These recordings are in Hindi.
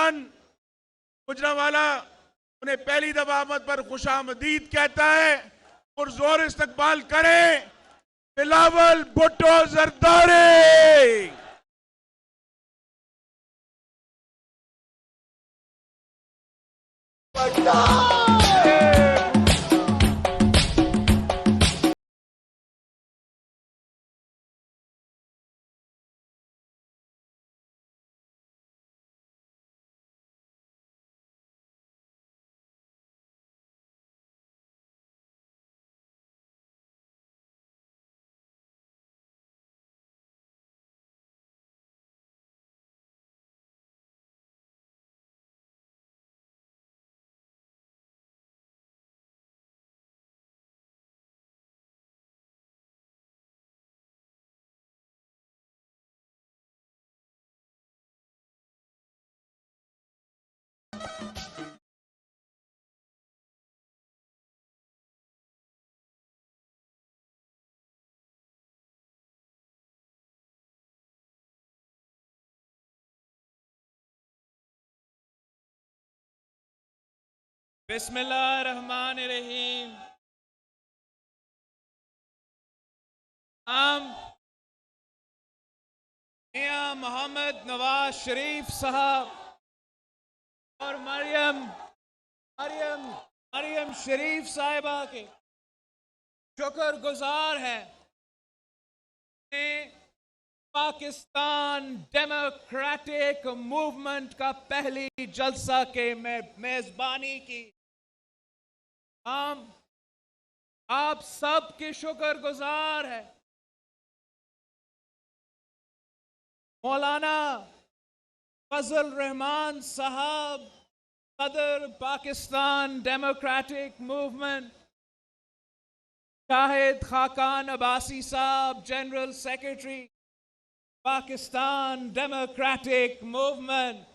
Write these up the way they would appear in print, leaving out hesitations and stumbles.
मेहमान गुजरांवाला उन्हें पहली दफा आमद पर खुशामदीद कहता है। पुरजोर इस्तकबाल करें बिलावल भुट्टो जरदारी। बिस्मिल्लाहिर्रहमानिर्रहीम। हम मियां मोहम्मद नवाज शरीफ साहब और मरियम शरीफ साहिबा के शुक्रगुजार हैं। पाकिस्तान डेमोक्रेटिक मूवमेंट का पहली जलसा के मेजबानी की। हम आप सब के शुक्रगुजार हैं। मौलाना फजल रहमान साहब सदर पाकिस्तान डेमोक्रेटिक मूवमेंट, शाहिद खाकान अब्बासी साहब general secretary Pakistan democratic movement,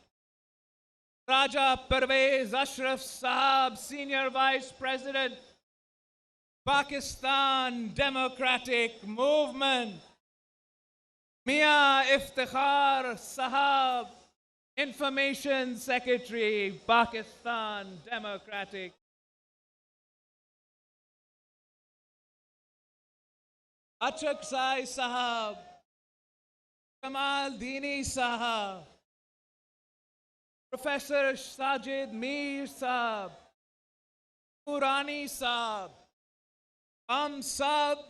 Raja Pervez Ashraf साहब senior vice president Pakistan democratic movement, Mian Iftikhar साहब information secretary Pakistan democratic, Achakzai साहब, कमाल दीनी साहब, प्रोफेसर साजिद मीर साहब, पुरानी साहब, हम सब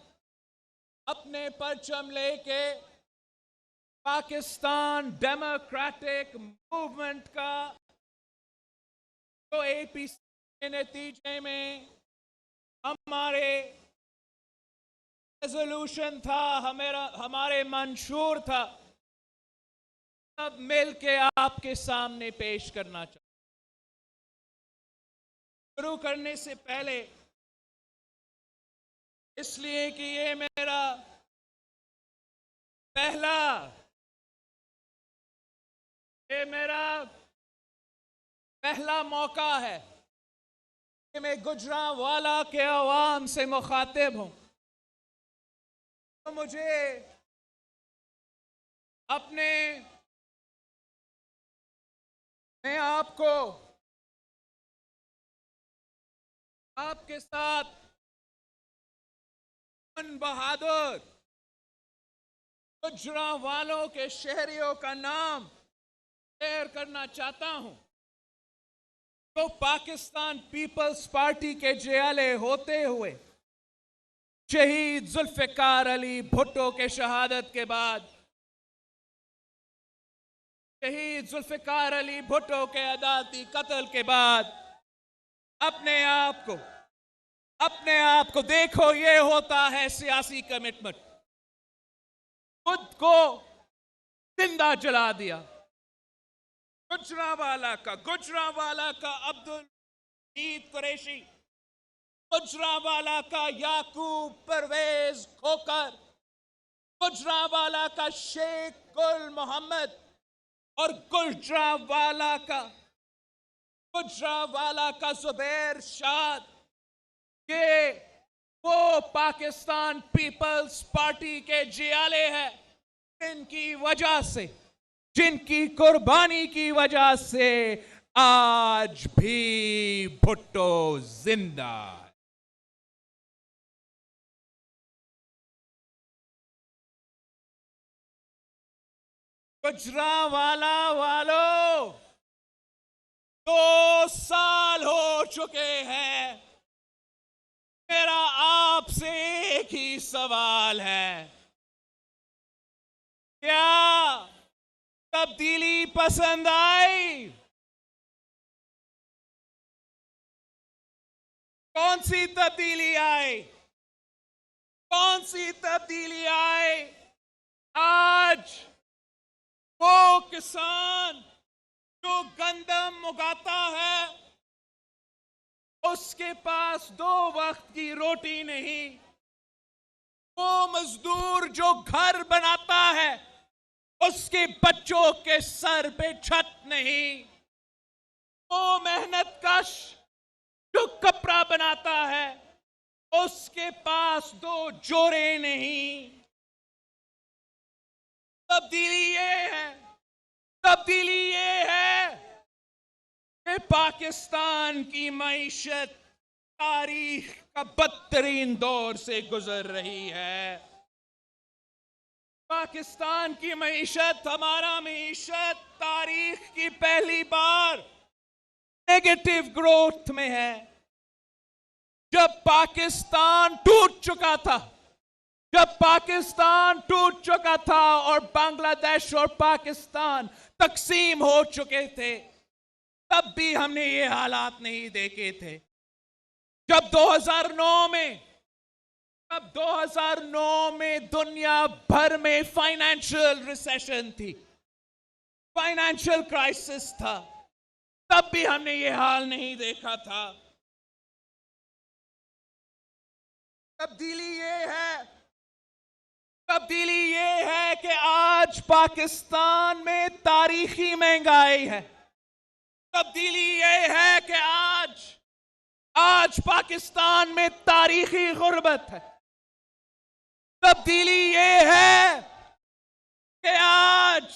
अपने परचम लेके पाकिस्तान डेमोक्रेटिक मूवमेंट का जो APC के नतीजे में हमारे रेजोल्यूशन था, हमारे मंशूर था, सब मिल के आपके सामने पेश करना चाहता। शुरू करने से पहले इसलिए कि ये मेरा पहला मौका है कि मैं गुजरांवाला के अवाम से मुखातिब हूं, तो मुझे मैं आपके साथ उन बहादुर गुजरांवालों के शहरियों का नाम शेयर करना चाहता हूं, तो पाकिस्तान पीपल्स पार्टी के जियाले होते हुए शहीद जुल्फिकार अली भुट्टो के शहादत के बाद, शहीद जुल्फिकार अली भुट्टो के अदालती कत्ल के बाद अपने आप को देखो, ये होता है सियासी कमिटमेंट। खुद को जिंदा जला दिया। गुजरांवाला का अब्दुल हमीद कुरैशी, गुजरांवाला का याकूब परवेज खोकर, गुजरांवाला का शेख गुल मोहम्मद और गुजरांवाला का जुबैर शाद, ये वो पाकिस्तान पीपल्स पार्टी के जियाले हैं, इनकी वजह से जिनकी कुर्बानी की वजह से आज भी भुट्टो जिंदा है। गुजरांवाला वालों, 2 साल हो चुके हैं। मेरा आपसे एक ही सवाल है, क्या तब्दीली पसंद आई? कौन सी तब्दीली आई? कौन सी तब्दीली आई? आज वो किसान जो गंदम उगाता है, उसके पास 2 वक्त की रोटी नहीं। वो मजदूर जो घर बनाता है, उसके बच्चों के सर पे छत नहीं। वो मेहनत कश जो कपड़ा बनाता है, उसके पास 2 जोड़े नहीं। तब्दीली ये है, तब्दीली ये है कि पाकिस्तान की मईशत तारीख का बदतरीन दौर से गुजर रही है। पाकिस्तान की मईशत, हमारा मईशत तारीख की पहली बार नेगेटिव ग्रोथ में है। जब पाकिस्तान टूट चुका था, जब पाकिस्तान टूट चुका था और बांग्लादेश और पाकिस्तान तकसीम हो चुके थे, तब भी हमने ये हालात नहीं देखे थे। जब 2009 में दुनिया भर में फाइनेंशियल रिसेशन थी, फाइनेंशियल क्राइसिस था, तब भी हमने ये हाल नहीं देखा था। तब्दीली ये है, तब्दीली ये है कि आज पाकिस्तान में तारीखी महंगाई है। तब्दीली ये है कि आज पाकिस्तान में तारीखी गुर्बत है। तब्दीली ये है कि आज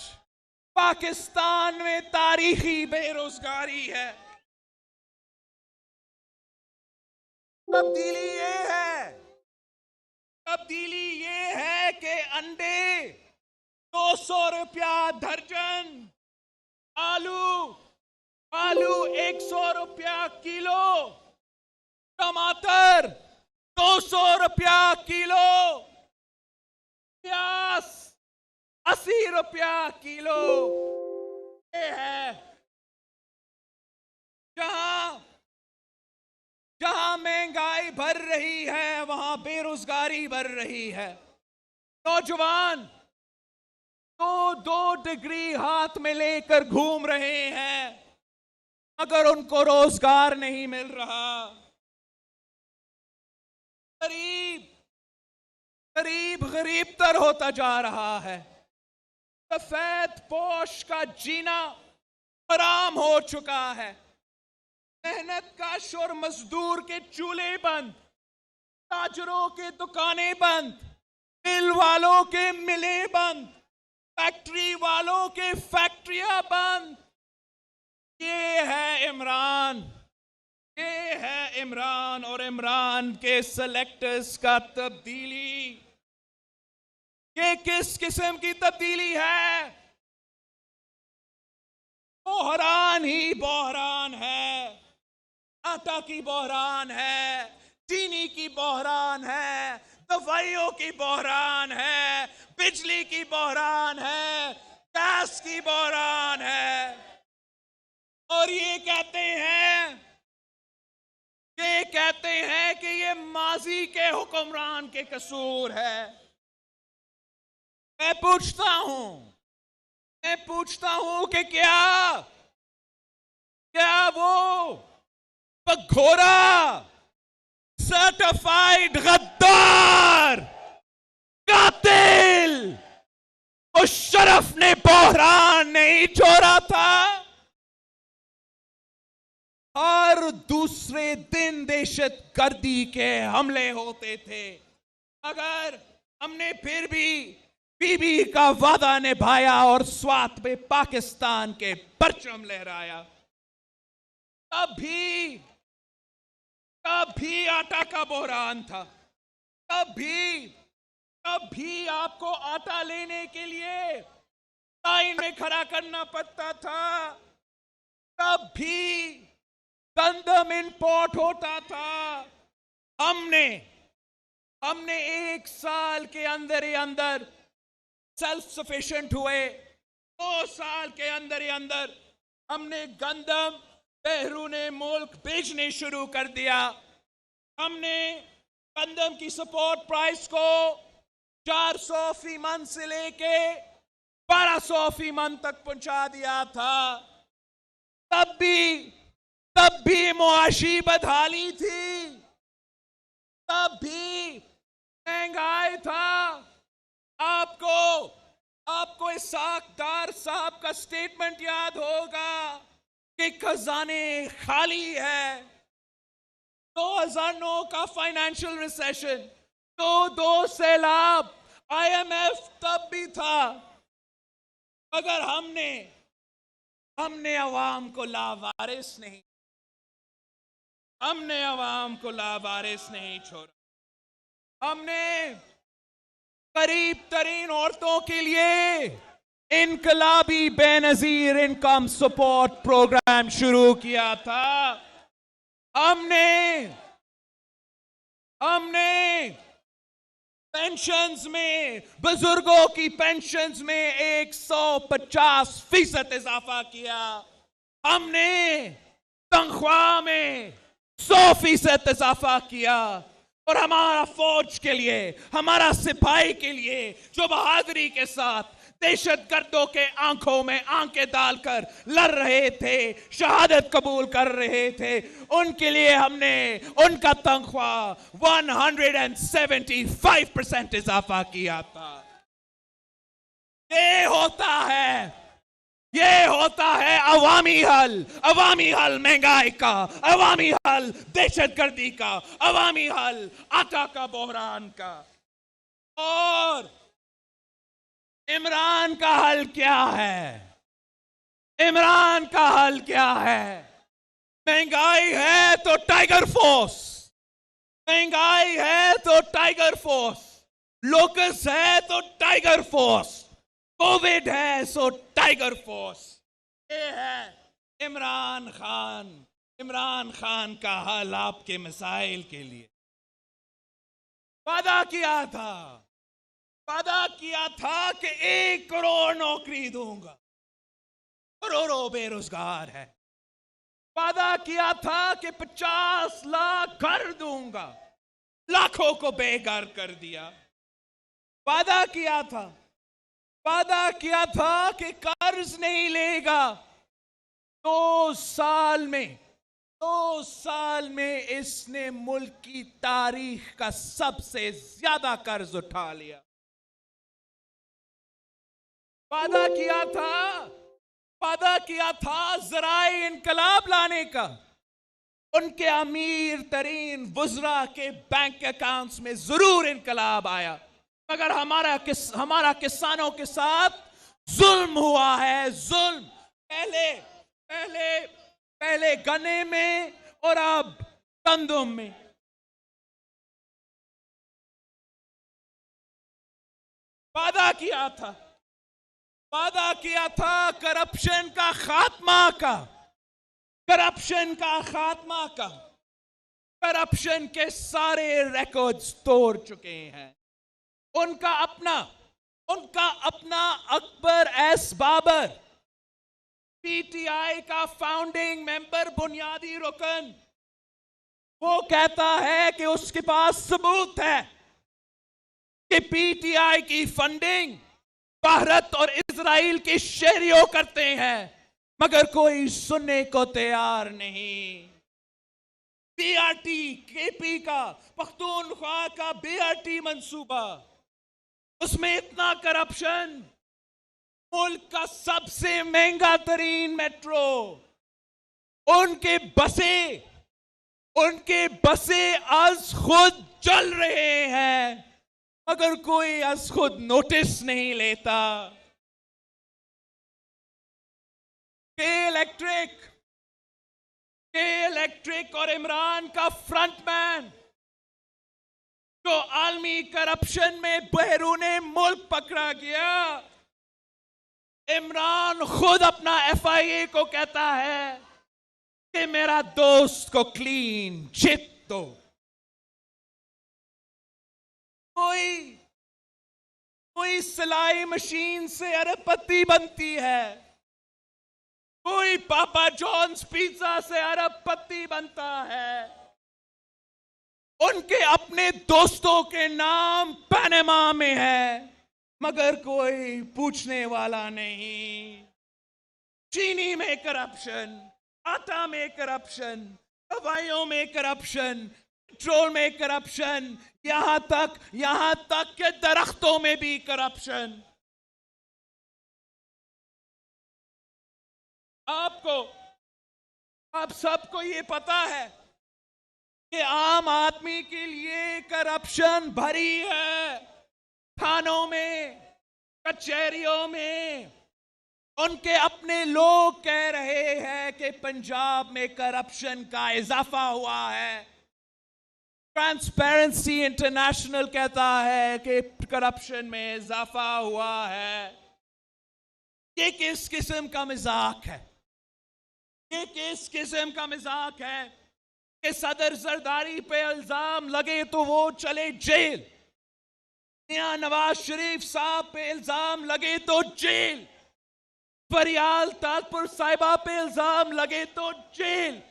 पाकिस्तान में तारीखी बेरोजगारी है। तब्दीली ये है, तब्दीली ये है कि अंडे 200 रुपया दर्जन, आलू 100 रुपया किलो, टमाटर 200 रुपया किलो, प्याज 80 रुपया किलो। ये है जहां महंगाई बढ़ रही है, वहां बेरोजगारी बढ़ रही है। नौजवान 2 डिग्री हाथ में लेकर घूम रहे हैं, मगर उनको रोजगार नहीं मिल रहा। गरीब तर होता जा रहा है। सफेद पोश का जीना हराम हो चुका है। मेहनत कश और मजदूर के चूल्हे बंद, ताजरों के दुकानें बंद, मिल वालों के मिलें बंद, फैक्ट्री वालों के फैक्ट्रियां बंद। ये है इमरान, ये है इमरान और इमरान के सेलेक्टर्स का तब्दीली। ये किस किस्म की तब्दीली है? बहरान ही बहरान है। आटा की बहरान है, चीनी की बहरान है, दवाइयों की बहरान है, बिजली की बहरान है, गैस की बहरान है। और ये कहते हैं कि ये माजी के हुक्मरान के कसूर है। मैं पूछता हूं कि क्या वो घोरा सर्टिफाइड गद्दार कातिल मुशर्रफ ने बहरान नहीं छोड़ा था? हर दूसरे दिन दहशतगर्दी के हमले होते थे, मगर हमने फिर भी बीबी का वादा निभाया और स्वात में पाकिस्तान के परचम लहराया। तभी आटा का बहरान था। तभी आपको आटा लेने के लिए लाइन में खड़ा करना पड़ता था। तभी गंदम इंपोर्ट होता था। हमने 1 साल के अंदर ही अंदर सेल्फ सफिशिएंट हुए। 2 साल के अंदर ही अंदर हमने गंदम बैरून मुल्क बेचने शुरू कर दिया। हमने गंदम की सपोर्ट प्राइस को 400 फी मन से लेके 1200 फी मन तक पहुंचा दिया था। तब भी मुआशी बदहाली थी। तब भी महंगाई था। आपको इसाक डार साहब का स्टेटमेंट याद होगा कि खजाने खाली है। 2009 का फाइनेंशियल रिसेशन, 2 सैलाब, IMF तब भी था, मगर हमने अवाम को लावारिस नहीं, छोड़ा। हमने गरीब तरीन औरतों के लिए इनकलाबी बेनजीर इनकम सपोर्ट प्रोग्राम शुरू किया था। हमने पेंशन्स में, बुजुर्गों की पेंशन्स में 150% इजाफा किया। हमने तनख्वाह में 100% इजाफा किया। और हमारा फौज के लिए, हमारा सिपाही के लिए जो बहादुरी के साथ दहशतगर्दों के आंखों में आंखें डालकर लड़ रहे थे, शहादत कबूल कर रहे थे, उनके लिए हमने उनका तनख्वाह 175% इजाफा किया था। ये होता है अवामी हल महंगाई का, अवामी हल दहशतगर्दी का, अवामी हल आटा का बहरान का। और इमरान का हल क्या है? इमरान का हल क्या है? महंगाई है तो टाइगर फोर्स, महंगाई है तो टाइगर फोर्स, लोकस है तो टाइगर फोर्स, कोविड है सो टाइगर फोर्स। ये है इमरान खान का हल आपके मसाइल के लिए। वादा किया था कि 1 करोड़ नौकरी दूंगा, करोड़ों बेरोजगार है। वादा किया था कि 50 लाख घर दूंगा, लाखों को बेघर कर दिया। वादा किया था कि कर्ज नहीं लेगा। 2 साल में इसने मुल्क की तारीख का सबसे ज्यादा कर्ज उठा लिया। वादा किया था ज़राए इनकलाब लाने का। उनके अमीर तरीन वुज़रा के बैंक अकाउंट्स में जरूर इनकलाब आया, मगर हमारा किसानों के साथ जुल्म हुआ है। जुल्म पहले गन्ने में और अब गंदम में। वादा किया था करप्शन का खात्मा का। करप्शन के सारे रिकॉर्ड्स तोड़ चुके हैं। उनका अपना अकबर एस बाबर, पीटीआई का फाउंडिंग मेंबर, बुनियादी रुकन, वो कहता है कि उसके पास सबूत है कि पीटीआई की फंडिंग भारत और इजराइल के शहरियों करते हैं, मगर कोई सुनने को तैयार नहीं। बीआरटी केपी का, पख्तूनख्वा का बीआरटी मंसूबा, उसमें इतना करप्शन। मुल्क का सबसे महंगा तरीन मेट्रो, उनके बसें आज खुद चल रहे हैं। मगर कोई आज खुद नोटिस नहीं लेता। के इलेक्ट्रिक और इमरान का फ्रंटमैन जो आलमी करप्शन में बहरूने मुल्क पकड़ा गया, इमरान खुद अपना FIA को कहता है कि मेरा दोस्त को क्लीन चिट दो। कोई सिलाई मशीन से अरबपति बनती है, कोई पापा जॉन्स पिज्जा से अरबपति बनता है। उनके अपने दोस्तों के नाम पनामा में है, मगर कोई पूछने वाला नहीं। चीनी में करप्शन, आटा में करप्शन, दवाइयों में करप्शन, पेट्रोल में करप्शन, यहां तक के दरख्तों में भी करप्शन। आप सबको ये पता है कि आम आदमी के लिए करप्शन भरी है। थानों में, कचहरियों में उनके अपने लोग कह रहे हैं कि पंजाब में करप्शन का इजाफा हुआ है। ट्रांसपेरेंसी इंटरनेशनल कहता है कि करप्शन में इजाफा हुआ है। ये किस किस्म का मजाक है? ये किस किस्म का मजाक है कि सदर जरदारी पे इल्जाम लगे तो वो चले जेल, मियां नवाज शरीफ साहब पे इल्जाम लगे तो जेल, परियाल ताजपुर साहिबा पे इल्जाम लगे तो जेल,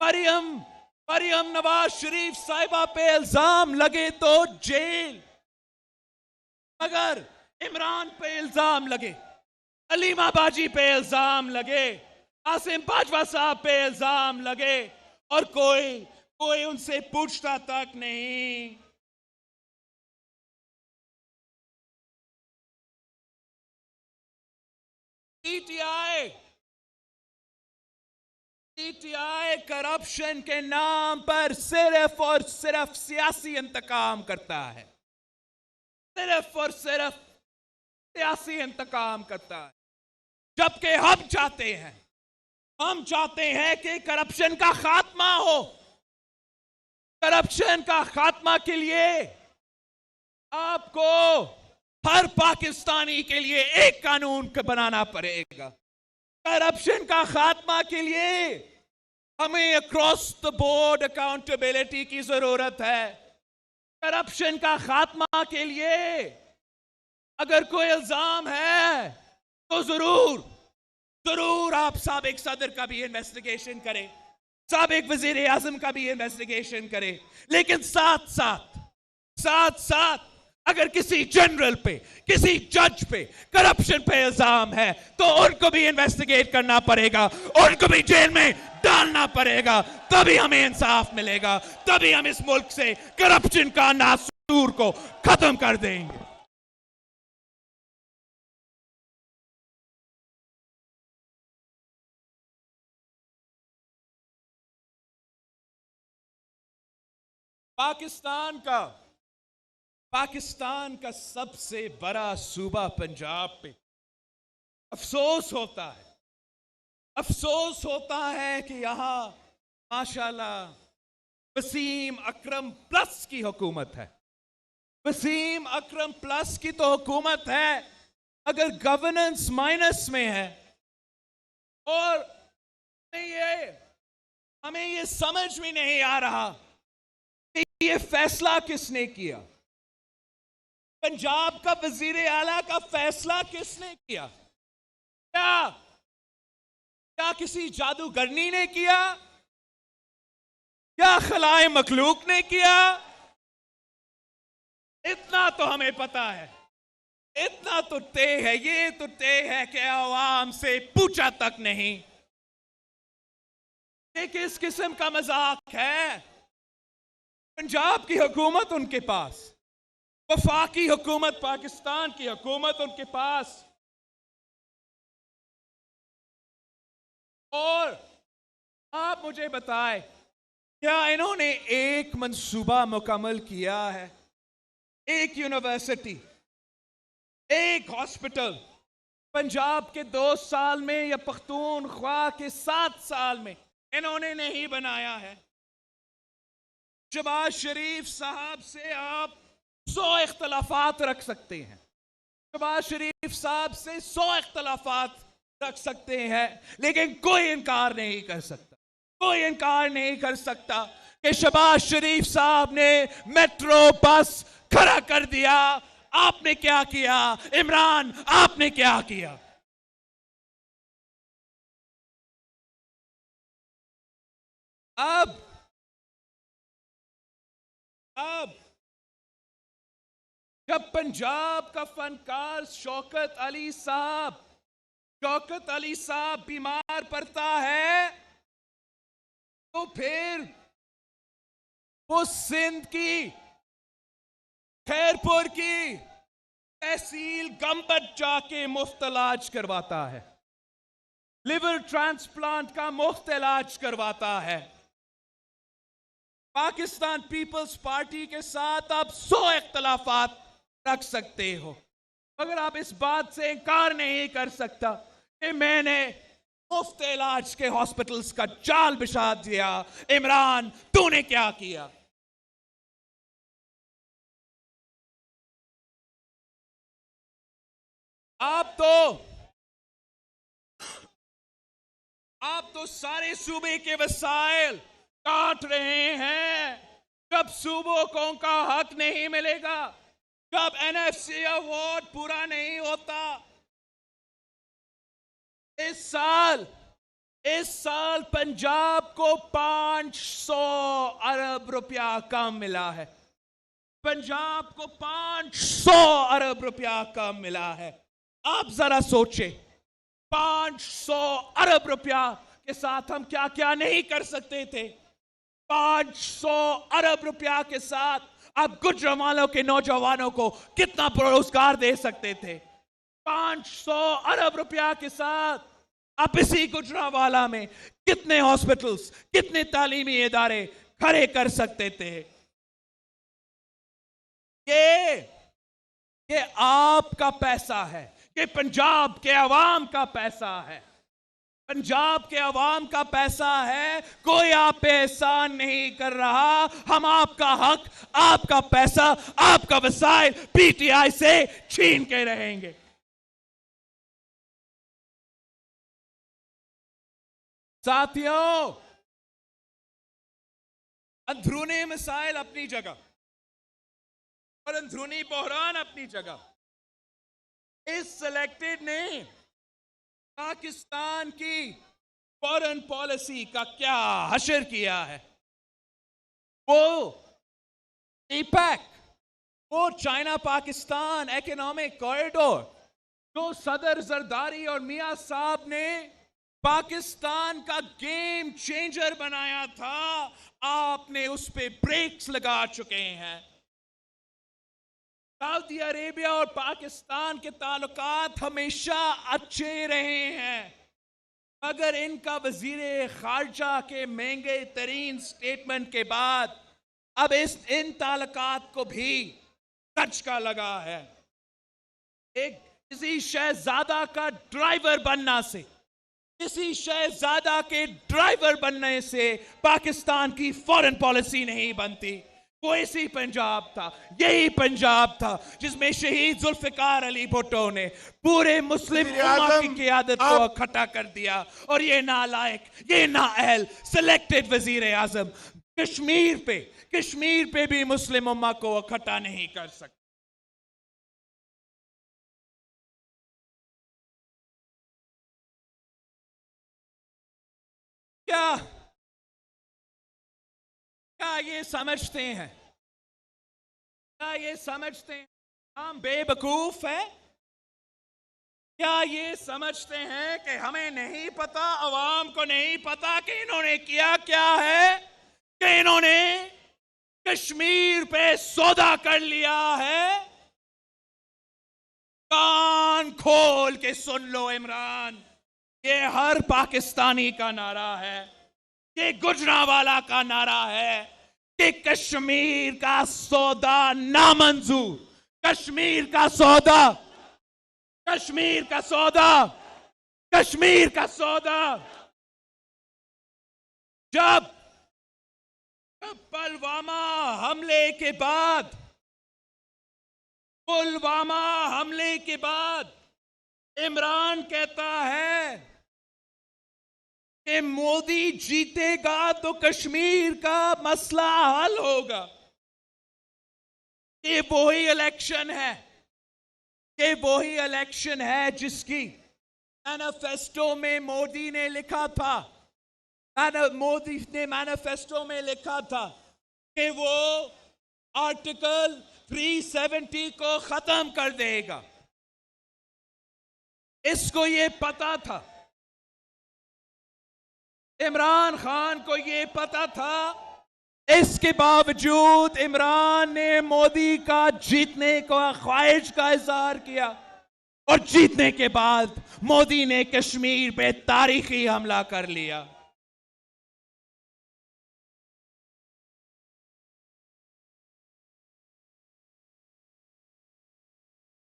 मरियम नवाज शरीफ साहिबा पे इल्जाम लगे तो जेल, मगर इमरान पे इल्जाम लगे, अलीमा बाजी पे इल्जाम लगे, आसिम बाजवा साहब पे इल्जाम लगे और कोई उनसे पूछता तक नहीं। पीटीआई करप्शन के नाम पर सिर्फ और सिर्फ सियासी इंतकाम करता है। सिर्फ और सिर्फ सियासी इंतकाम करता है। जबकि हम चाहते हैं कि करप्शन का खात्मा हो। करप्शन का खात्मा के लिए आपको हर पाकिस्तानी के लिए एक कानून बनाना पड़ेगा। करप्शन का खात्मा के लिए हमें अक्रॉस द बोर्ड अकाउंटेबिलिटी की जरूरत है। करप्शन का खात्मा के लिए अगर कोई इल्जाम है तो जरूर आप साबिक सदर का भी इन्वेस्टिगेशन करें, साबिक वजीर आजम का भी इन्वेस्टिगेशन करें, लेकिन साथ साथ अगर किसी जनरल पे, किसी जज पे करप्शन पे इल्जाम है तो उनको भी इन्वेस्टिगेट करना पड़ेगा, उनको भी जेल में डालना पड़ेगा। तभी हमें इंसाफ मिलेगा, तभी हम इस मुल्क से करप्शन का नासूर को खत्म कर देंगे। पाकिस्तान का सबसे बड़ा सूबा पंजाब पे अफसोस होता है कि यहां माशाल्लाह वसीम अकरम प्लस की हुकूमत है। वसीम अकरम प्लस की तो हुकूमत है, अगर गवर्नेंस माइनस में है। और हमें ये समझ में नहीं आ रहा कि ये फैसला किसने किया। पंजाब का वजीर आला का फैसला किसने किया? क्या किसी जादूगरनी ने किया या खलाए मखलूक ने किया? इतना तो हमें पता है, इतना तो तय है, ये तो तय है कि अवाम से पूछा तक नहीं। ये किस किस्म का मजाक है? पंजाब की हुकूमत उनके पास, वफाकी हुकूमत, पाकिस्तान की हुकूमत उनके पास, और आप मुझे बताएं क्या इन्होंने एक मंसूबा मुकम्मल किया है? एक यूनिवर्सिटी, एक हॉस्पिटल पंजाब के 2 साल में या पख्तूनख्वा के 7 साल में इन्होंने नहीं बनाया है। शहबाज शरीफ साहब से आप 100 इख्तलाफात रख सकते हैं, शहबाज शरीफ साहब से 100 इख्तलाफात रख सकते हैं, लेकिन कोई इनकार नहीं कर सकता, कोई इनकार नहीं कर सकता कि शहबाज शरीफ साहब ने मेट्रो बस खड़ा कर दिया। आपने क्या किया इमरान, आपने क्या किया? अब जब पंजाब का फनकार शौकत अली साहब बीमार पड़ता है, तो फिर वो सिंध की खैरपुर की तहसील गंबट जाके मुफ्त इलाज करवाता है, लिवर ट्रांसप्लांट का मुफ्त इलाज करवाता है। पाकिस्तान पीपल्स पार्टी के साथ आप 100 इख्तलाफात रख सकते हो, मगर आप इस बात से इनकार नहीं कर सकता कि मैंने मुफ्त इलाज के हॉस्पिटल्स का जाल बिछा दिया। इमरान, तूने क्या किया? आप तो सारे सूबे के वसाइल काट रहे हैं। जब सूबों को उनका हक नहीं मिलेगा, जब एनएफसी अवार्ड पूरा नहीं होता। इस साल पंजाब को 500 अरब रुपया कम मिला है, पंजाब को 500 अरब रुपया कम मिला है। आप जरा सोचें, 500 अरब रुपया के साथ हम क्या क्या नहीं कर सकते थे। 500 अरब रुपया के साथ आप गुजरांवालों के नौजवानों को कितना रोजगार दे सकते थे। 500 अरब रुपया के साथ आप इसी गुजरांवाला में कितने हॉस्पिटल्स, कितने तालीमी इदारे खड़े कर सकते थे। ये आपका पैसा है, ये पंजाब के अवाम का पैसा है, पंजाब के अवाम का पैसा है। कोई आप पे एहसान नहीं कर रहा। हम आपका हक, आपका पैसा, आपका वसाइल पीटीआई से छीन के रहेंगे। साथियों, अंदरूनी मसाइल अपनी जगह और अंदरूनी बहरान अपनी जगह। इस सिलेक्टेड ने पाकिस्तान की फॉरेन पॉलिसी का क्या हशर किया है। वो ईपैक, वो चाइना पाकिस्तान इकोनॉमिक कॉरिडोर जो सदर जरदारी और मियां साहब ने पाकिस्तान का गेम चेंजर बनाया था, आपने उस पे ब्रेक्स लगा चुके हैं। सऊदी अरेबिया और पाकिस्तान के ताल्लुकात हमेशा अच्छे रहे हैं, मगर इनका वजीर खारजा के महंगे तरीन स्टेटमेंट के बाद अब इन ताल्लुकात को भी धचका लगा है। किसी शहजादा का ड्राइवर बनना से, किसी शहजादा के ड्राइवर बनने से पाकिस्तान की फॉरेन पॉलिसी नहीं बनती। वो इसी पंजाब था, यही पंजाब था जिसमें शहीद जुल्फिकार अली भुट्टो ने पूरे मुस्लिम उम्मा की क़ियादत को इकट्ठा कर दिया। और ये नालायक, ये नाअहल सिलेक्टेड वजीर आजम कश्मीर पे भी मुस्लिम उम्मा को इकट्ठा नहीं कर सकते। क्या ये समझते हैं, हम बेवकूफ हैं? क्या ये समझते हैं कि हमें नहीं पता, अवाम को नहीं पता कि इन्होंने किया क्या है, कि इन्होंने कश्मीर पे सौदा कर लिया है? कान खोल के सुन लो इमरान, ये हर पाकिस्तानी का नारा है, ये गुजरांवाला का नारा है, कि कश्मीर का सौदा नामंजूर, कश्मीर का सौदा, कश्मीर का सौदा, कश्मीर का सौदा। जब पुलवामा हमले के बाद, पुलवामा हमले के बाद इमरान कहता है कि मोदी जीतेगा तो कश्मीर का मसला हल होगा। ये वही इलेक्शन है, ये वही इलेक्शन है जिसकी मैनिफेस्टो में मोदी ने लिखा था, मोदी ने मैनिफेस्टो में लिखा था कि वो आर्टिकल 370 को खत्म कर देगा। इसको ये पता था, इमरान खान को ये पता था। इसके बावजूद इमरान ने मोदी का जीतने का ख्वाहिश का इजहार किया और जीतने के बाद मोदी ने कश्मीर पे तारीखी हमला कर लिया।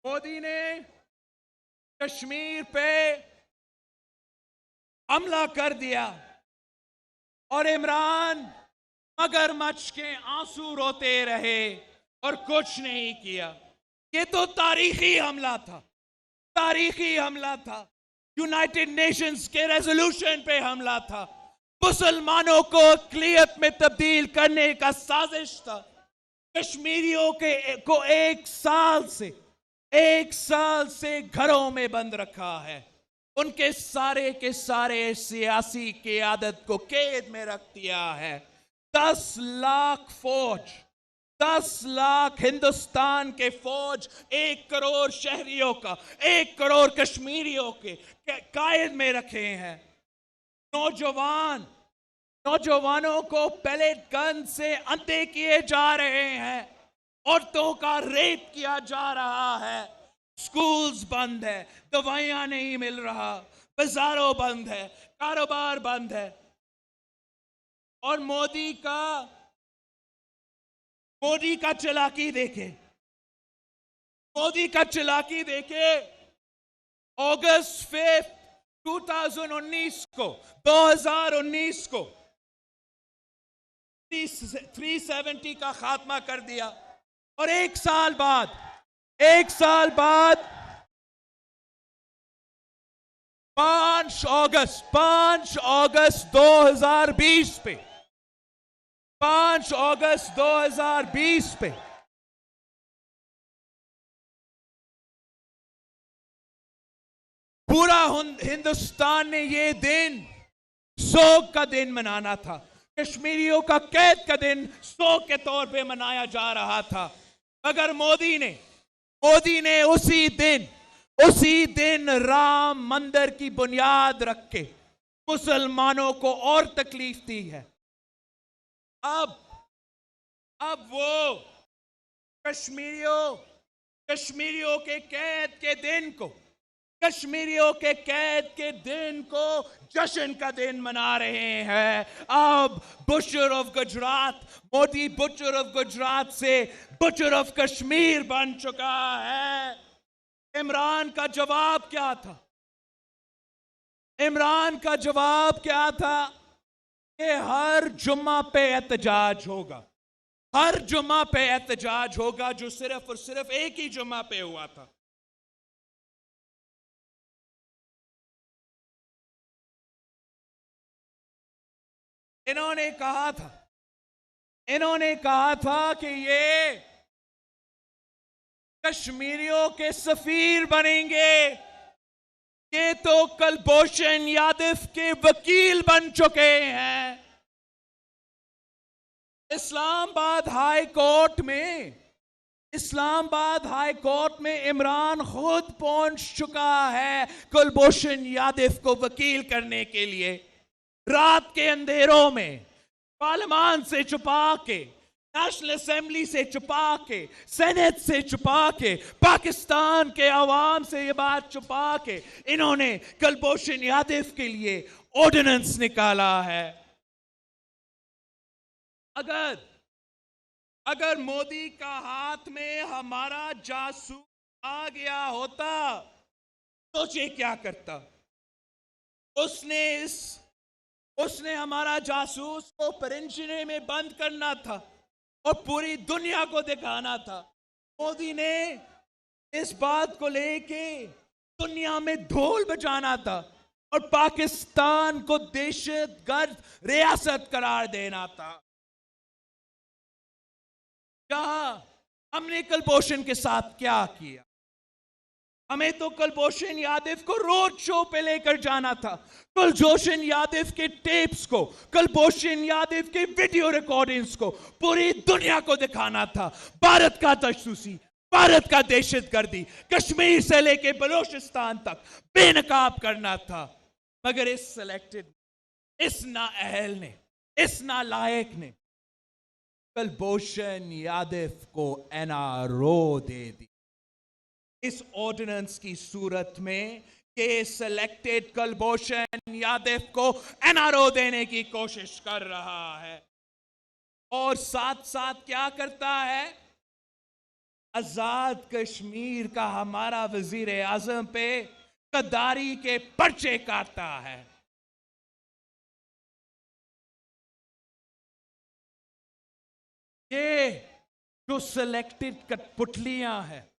मोदी ने कश्मीर पे हमला कर दिया और इमरान मगरमच्छ के आंसू रोते रहे और कुछ नहीं किया। ये तो तारीखी हमला था, तारीखी हमला था, यूनाइटेड नेशंस के रेजोल्यूशन पे हमला था, मुसलमानों को अक़लियत में तब्दील करने का साजिश था। कश्मीरियों को एक साल से घरों में बंद रखा है, उनके सारे के सारे सियासी क़यादत को कैद में रख दिया है। 10 लाख फौज, 10 लाख हिंदुस्तान के फौज 1 करोड़ शहरियों का, 1 करोड़ कश्मीरियों के कैद में रखे हैं। नौजवानों को पैलेट गन से अंधे किए जा रहे हैं, औरतों का रेप किया जा रहा है, स्कूल्स बंद है, दवाइयां नहीं मिल रहा, बाजारों बंद है, कारोबार बंद है। और मोदी का चालाकी देखे, मोदी का चालाकी देखे। अगस्त 5 2019 को 370 का खात्मा कर दिया और एक साल बाद 5 अगस्त 2020 पे 5 अगस्त 2020 पे पूरा हिंदुस्तान ने ये दिन शोक का दिन मनाना था। कश्मीरियों का कैद का दिन शोक के तौर पे मनाया जा रहा था, मगर मोदी ने उसी दिन राम मंदिर की बुनियाद रख के मुसलमानों को और तकलीफ दी है। अब वो कश्मीरियों के कैद के दिन को जश्न का दिन मना रहे हैं। अब butcher of Gujarat, Modi butcher of Gujarat से बुचर ऑफ कश्मीर बन चुका है। इमरान का जवाब क्या था? इमरान का जवाब क्या था कि हर जुम्मा पे एहतजाज होगा, हर जुम्मा पे एहतजाज होगा, जो सिर्फ और सिर्फ एक ही जुम्मा पे हुआ था। इन्होंने कहा था कि ये कश्मीरियों के सफीर बनेंगे। ये तो कुलभूषण यादव के वकील बन चुके हैं। इस्लामाबाद हाई कोर्ट में इमरान खुद पहुंच चुका है कुलभूषण यादव को वकील करने के लिए। रात के अंधेरों में पार्लियामेंट से छुपा के, नेशनल असेंबली से छुपा के, सेनेट से छुपा के, पाकिस्तान के अवाम से ये बात छुपा के इन्होंने कुलभूषण यादव के लिए ऑर्डिनेंस निकाला है। अगर मोदी का हाथ में हमारा जासूस आ गया होता, सोचिए क्या करता। उसने हमारा जासूस को परिंजने में बंद करना था और पूरी दुनिया को दिखाना था। मोदी ने इस बात को लेके दुनिया में ढोल बजाना था और पाकिस्तान को दहशतगर्द रियासत करार देना था। जहां हमने कुलभूषण के साथ क्या किया, हमें तो कुलभूषण यादव को रोड शो पे लेकर जाना था। कुलभूषण यादव के टेप्स को, कुलभूषण यादव के वीडियो रिकॉर्डिंग्स को पूरी दुनिया को दिखाना था। भारत का तशद्दुसी, भारत का दहशतगर्दी कश्मीर से लेके बलूचिस्तान तक बेनकाब करना था। मगर इस सिलेक्टेड, इस नाअहल ने, इस नालायक ने कुलभूषण यादव को एनआरओ दे दी। इस ऑर्डिनेंस की सूरत में ये सिलेक्टेड कुलभूषण यादव को एनआरओ देने की कोशिश कर रहा है और साथ साथ क्या करता है, आजाद कश्मीर का हमारा वजीर आजम पे गद्दारी के पर्चे काटता है। ये जो सिलेक्टेड कठपुतलियां हैं,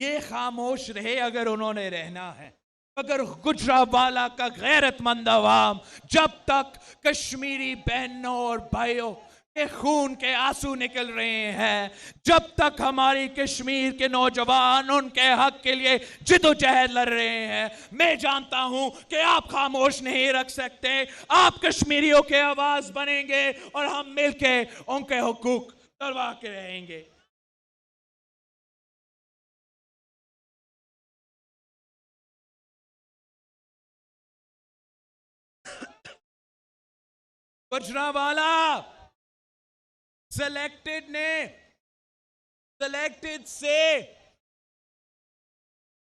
ये खामोश रहे अगर उन्होंने रहना है। अगर गुजरांवाला का गैरतमंद अवाम जब तक कश्मीरी बहनों और भाइयों के खून के आंसू निकल रहे हैं, जब तक हमारी कश्मीर के नौजवान उनके हक के लिए जिदोजहद लड़ रहे हैं, मैं जानता हूं कि आप खामोश नहीं रख सकते। आप कश्मीरियों के आवाज बनेंगे और हम मिलके उनके हुकूक करवा के रहेंगे। गुजरांवाला सिलेक्टेड से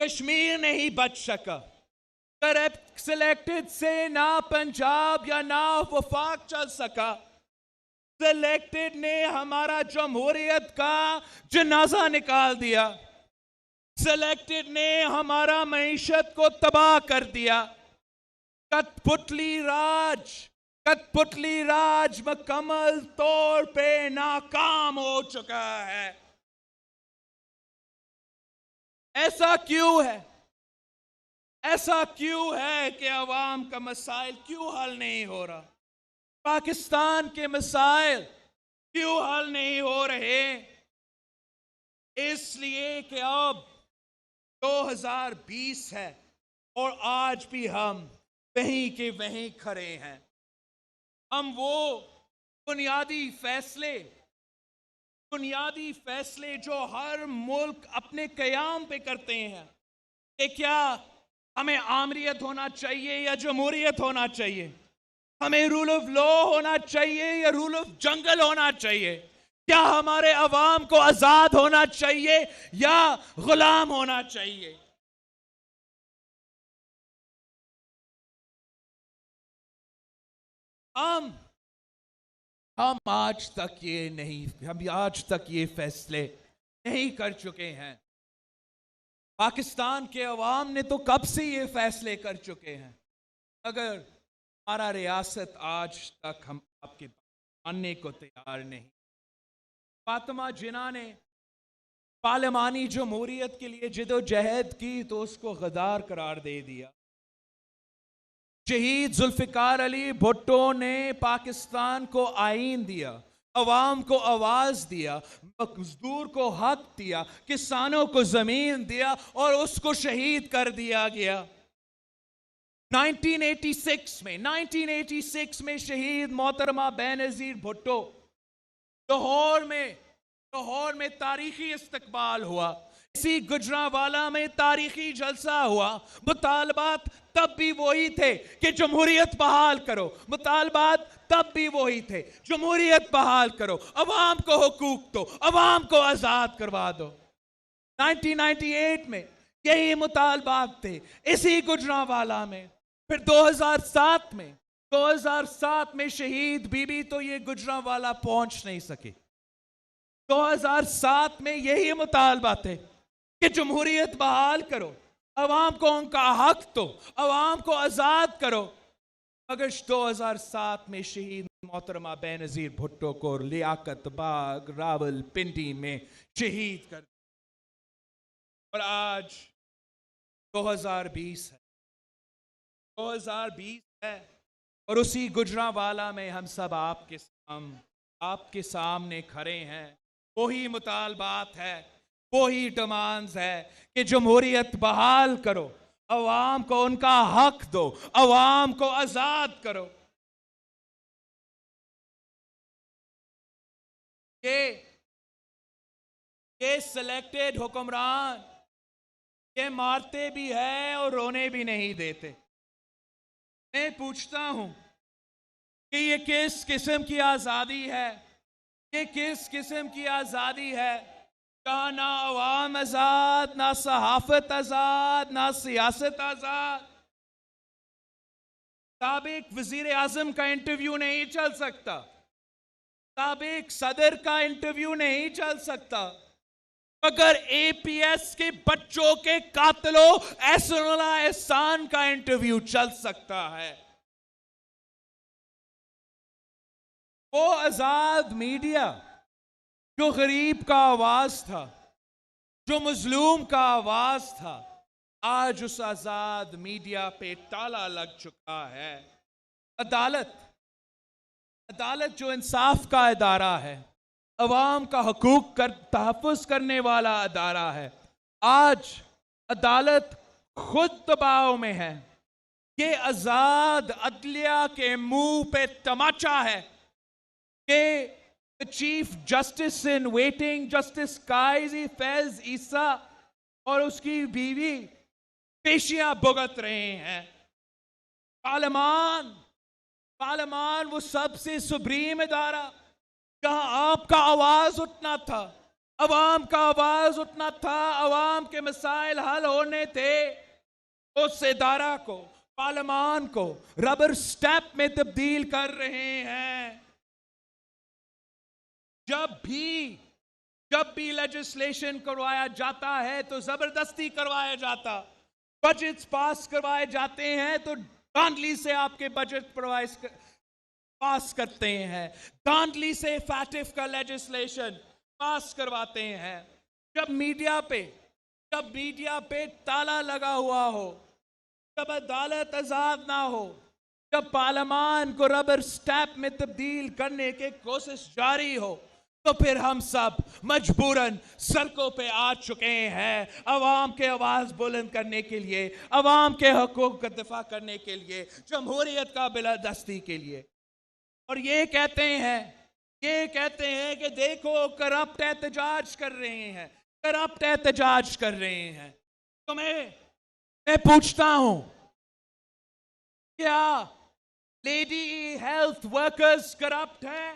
कश्मीर नहीं बच सका। करप्ट सिलेक्टेड से ना पंजाब या ना वफाक चल सका। सिलेक्टेड ने हमारा जमहूरियत का जनाजा निकाल दिया। सिलेक्टेड ने हमारा मईशत को तबाह कर दिया। कठपुतली राज मुकम्मल तौर पे नाकाम हो चुका है। ऐसा क्यों है? ऐसा क्यों है कि अवाम का मसाइल क्यों हल नहीं हो रहा? पाकिस्तान के मसाइल क्यों हल नहीं हो रहे? इसलिए कि अब 2020 है और आज भी हम वहीं के वहीं खड़े हैं। हम वो बुनियादी फैसले जो हर मुल्क अपने कयाम पे करते हैं कि क्या हमें आमरीत होना चाहिए या जमहूरियत होना चाहिए, हमें रूल ऑफ लॉ होना चाहिए या रूल ऑफ जंगल होना चाहिए, क्या हमारे अवाम को आजाद होना चाहिए या गुलाम होना चाहिए। हम आज तक ये फैसले नहीं कर चुके हैं। पाकिस्तान के अवाम ने तो कब से ये फैसले कर चुके हैं। अगर हमारा रियासत आज तक हम आपके मानने को तैयार नहीं। फातिमा जिन्ना ने पार्लिमानी जमहूरियत के लिए जिदोजहद की तो उसको गद्दार करार दे दिया। शहीद जुल्फिकार अली भुट्टो ने पाकिस्तान को आईन दिया, अवाम को आवाज दिया, मजदूर को हक दिया, किसानों को जमीन दिया और उसको शहीद कर दिया गया। 1986 में शहीद मोहतरमा बेनजीर भुट्टो लाहौर में तारीखी इस्तकबाल हुआ। इसी गुजरांवाला में तारीखी जलसा हुआ। मुतालबात तब भी वही थे कि जमहूरियत बहाल करो। मुतालबात तब भी वही थे, जमहूरियत बहाल करो, अवाम को हुकूक दो, अवाम को आजाद करवा दो। 1998 में यही मुतालबात थे इसी गुजरांवाला में। फिर 2007 में शहीद बीबी तो ये गुजरांवाला पहुंच नहीं सके। 2007 में यही मुतालबा थे कि जमहूरियत बहाल करो, अवाम को उनका हक दो, अवाम को आज़ाद करो। अगस्त 2007 में शहीद मोहतरमा बेनज़ीर भुट्टो को लियाकत बाग रावलपिंडी में शहीद कर दिया। और आज 2020 है, 2020 है और उसी गुजरांवाला में हम सब आपके सामने खड़े हैं। वही मुतालबात है, वही डिमांड्स है कि जमहूरियत बहाल करो, अवाम को उनका हक दो, अवाम को आजाद करो। ये सिलेक्टेड हुक्मरान ये मारते भी हैं और रोने भी नहीं देते। मैं पूछता हूं कि ये किस किस्म की आजादी है, ये किस किस्म की आजादी है जहां ना अवाम आजाद, ना सहाफत आजाद, ना सियासत आजाद। साबिक वजीर आजम का इंटरव्यू नहीं चल सकता, साबिक सदर का इंटरव्यू नहीं चल सकता, मगर एपीएस के बच्चों के कातिलों एहसानुल्लाह एहसान का इंटरव्यू चल सकता है। वो आजाद मीडिया जो गरीब का आवाज था, जो मजलूम का आवाज था, आज उस आजाद मीडिया पे ताला लग चुका है। अदालत जो इंसाफ का इदारा है, अवाम का हकूक का तहफ़्फ़ुज़ करने वाला अदारा है, आज अदालत खुद दबाव में है। ये आजाद अदलिया के मुंह पे तमाचा है कि chief justice in waiting justice Qazi Faez Isa और उसकी बीवी पेशियां भुगत रहे हैं। पार्लियामान वो सबसे सुप्रीम इदारा जहां आपका आवाज उठना था, अवाम का आवाज उठना था, अवाम के मसाइल हल होने थे, उस इदारा को, पार्लियामान को रबर स्टैंप में तब्दील कर रहे हैं। जब भी लेजिस्लेशन करवाया जाता है तो जबरदस्ती करवाया जाता, बजट पास करवाए जाते हैं तो धांधली से आपके बजट पास करते हैं, धांधली से फैटिफ का लेजिस्लेशन पास करवाते हैं। जब मीडिया पे ताला लगा हुआ हो, जब अदालत आजाद ना हो, जब पार्लियामान को रबर स्टैंप में तब्दील करने की कोशिश जारी हो, तो फिर हम सब मजबूरन सड़कों पे आ चुके हैं अवाम के आवाज बुलंद करने के लिए, अवाम के हकूक का दिफा करने के लिए, जमहूरियत का बिलादस्ती के लिए। और ये कहते हैं कि देखो करप्ट एहतजाज कर रहे हैं। तो मैं पूछता हूं, क्या लेडी हेल्थ वर्कर्स करप्ट है?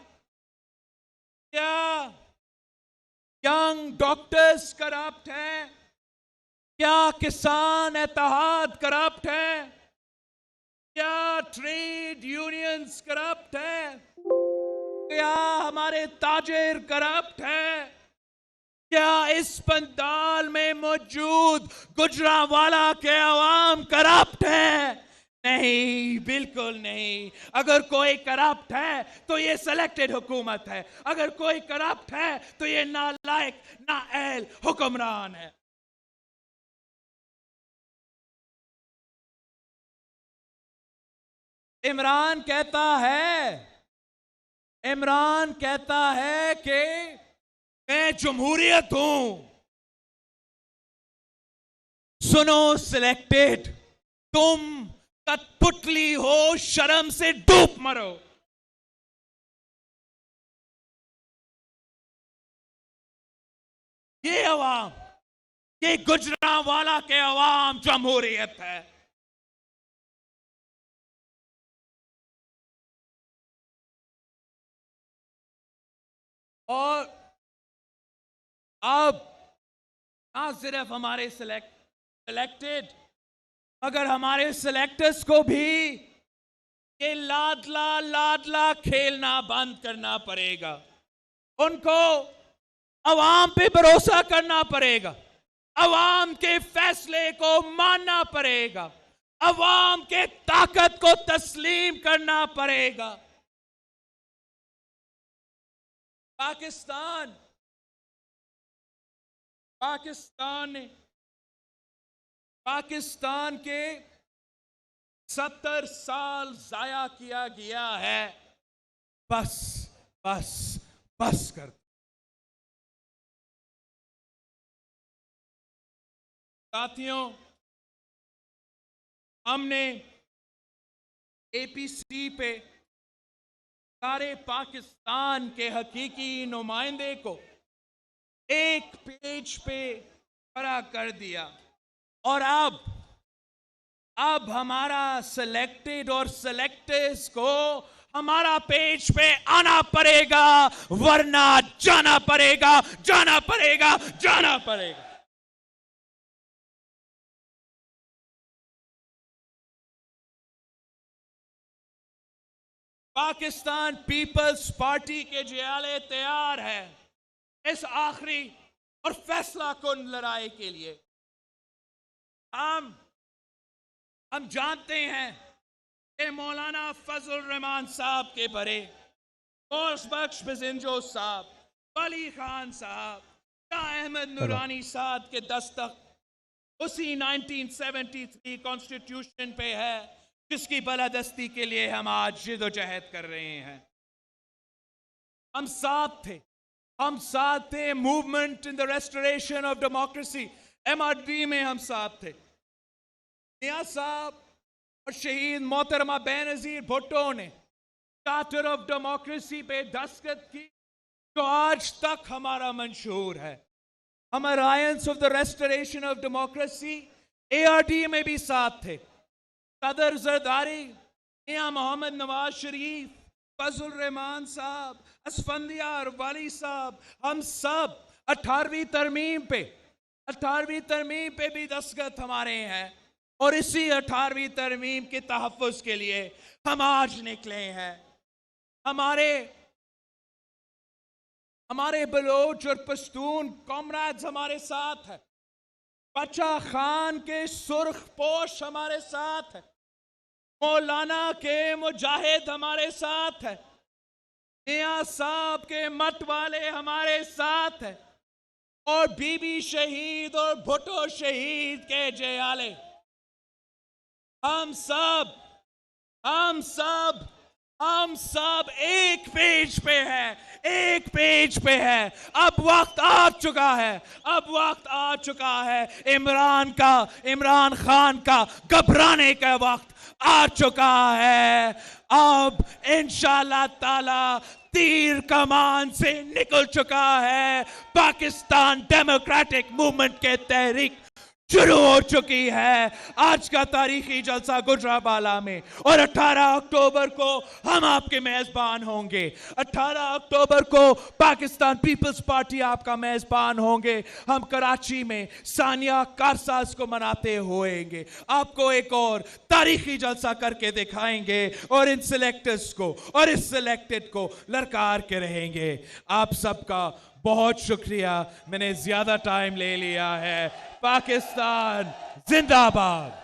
क्या यंग डॉक्टर्स करप्ट हैं? क्या किसान इत्तेहाद करप्ट है? क्या ट्रेड यूनियंस करप्ट है? क्या हमारे ताजिर करप्ट है? क्या इस पंडाल में मौजूद गुजरांवाला के अवाम करप्ट है? नहीं, बिल्कुल नहीं। अगर कोई करप्ट है तो ये सिलेक्टेड हुकूमत है, अगर कोई करप्ट है तो ये नालायक नाअहल हुक्मरान है। इमरान कहता है कि मैं जमहूरियत हूं। सुनो सिलेक्टेड, तुम कठपुतली हो, शर्म से डूब मरो। ये अवाम, ये गुजरांवाला के अवाम जमहूरियत है। और अब ना सिर्फ हमारे सिलेक्टेड, मगर हमारे सिलेक्टर्स को भी ये लाडला खेलना बंद करना पड़ेगा। उनको अवाम पे भरोसा करना पड़ेगा, अवाम के फैसले को मानना पड़ेगा, अवाम के ताकत को तस्लीम करना पड़ेगा। पाकिस्तान के 70 साल जाया किया गया है। बस बस बस कर। साथियों, हमने एपीसी पे सारे पाकिस्तान के हकीकी नुमाइंदे को एक पेज पे खड़ा कर दिया और अब हमारा सिलेक्टेड और सिलेक्टर्स को हमारा पेज पे आना पड़ेगा, वरना जाना पड़ेगा, जाना पड़ेगा, जाना पड़ेगा। पाकिस्तान पीपल्स पार्टी के जियाले तैयार है इस आखिरी और फैसला कुन लड़ाई के लिए। हम जानते हैं कि मौलाना फजल रहमान साहब के बड़े, गौस बख्श बिजिंजो साहब, वली खान साहब, शाह अहमद नूरानी साहब के दस्तक उसी 1973 कॉन्स्टिट्यूशन पे है जिसकी बलादस्ती के लिए हम आज जिदोजहद कर रहे हैं। हम साथ थे movement in the restoration of democracy, MRD में हम साथ थे। मियां साहब और शहीद मोहतरमा बेनजीर भुट्टो ने चार्टर ऑफ डेमोक्रेसी पे दस्तखत की जो आज तक हमारा मंशूर है। हम alliance of the restoration of democracy ARD में भी साथ थे। सदर जरदारी, मियां मोहम्मद नवाज शरीफ, फजल रहमान साहब, असफंदिया और वाली साहब, हम सब 18वीं तरमीम पे भी दस्तखत हमारे हैं और इसी 18वीं तरमीम के तहफ़्फ़ुज़ के लिए हम आज निकले हैं। हमारे बलोच और पश्तून कॉमरेड्स हमारे साथ है। बच्चा खान के सुर्ख पोश हमारे साथ है। मौलाना के मुजाहिद हमारे साथ है। मियां साहब के मत वाले हमारे साथ है और बीबी शहीद और भुट्टो शहीद के जयाले हम सब एक पेज पे है। अब वक्त आ चुका है इमरान खान का घबराने का वक्त आ चुका है। अब इंशाअल्लाह ताला तीर कमान से निकल चुका है। पाकिस्तान डेमोक्रेटिक मूवमेंट के तहरीक शुरू हो चुकी है। आज का तारीखी जलसा गुजरावाला में और 18 अक्टूबर को हम आपके मेजबान होंगे। 18 अक्टूबर को पाकिस्तान पीपल्स पार्टी आपका मेजबान होंगे। हम कराची में सानिया कारसाज को मनाते होएंगे। आपको एक और तारीखी जलसा करके दिखाएंगे और इन सिलेक्टर्स को और इस सिलेक्टेड को ललकार के रहेंगे। आप सबका बहुत शुक्रिया, मैंने ज्यादा टाइम ले लिया है। पाकिस्तान जिंदाबाद।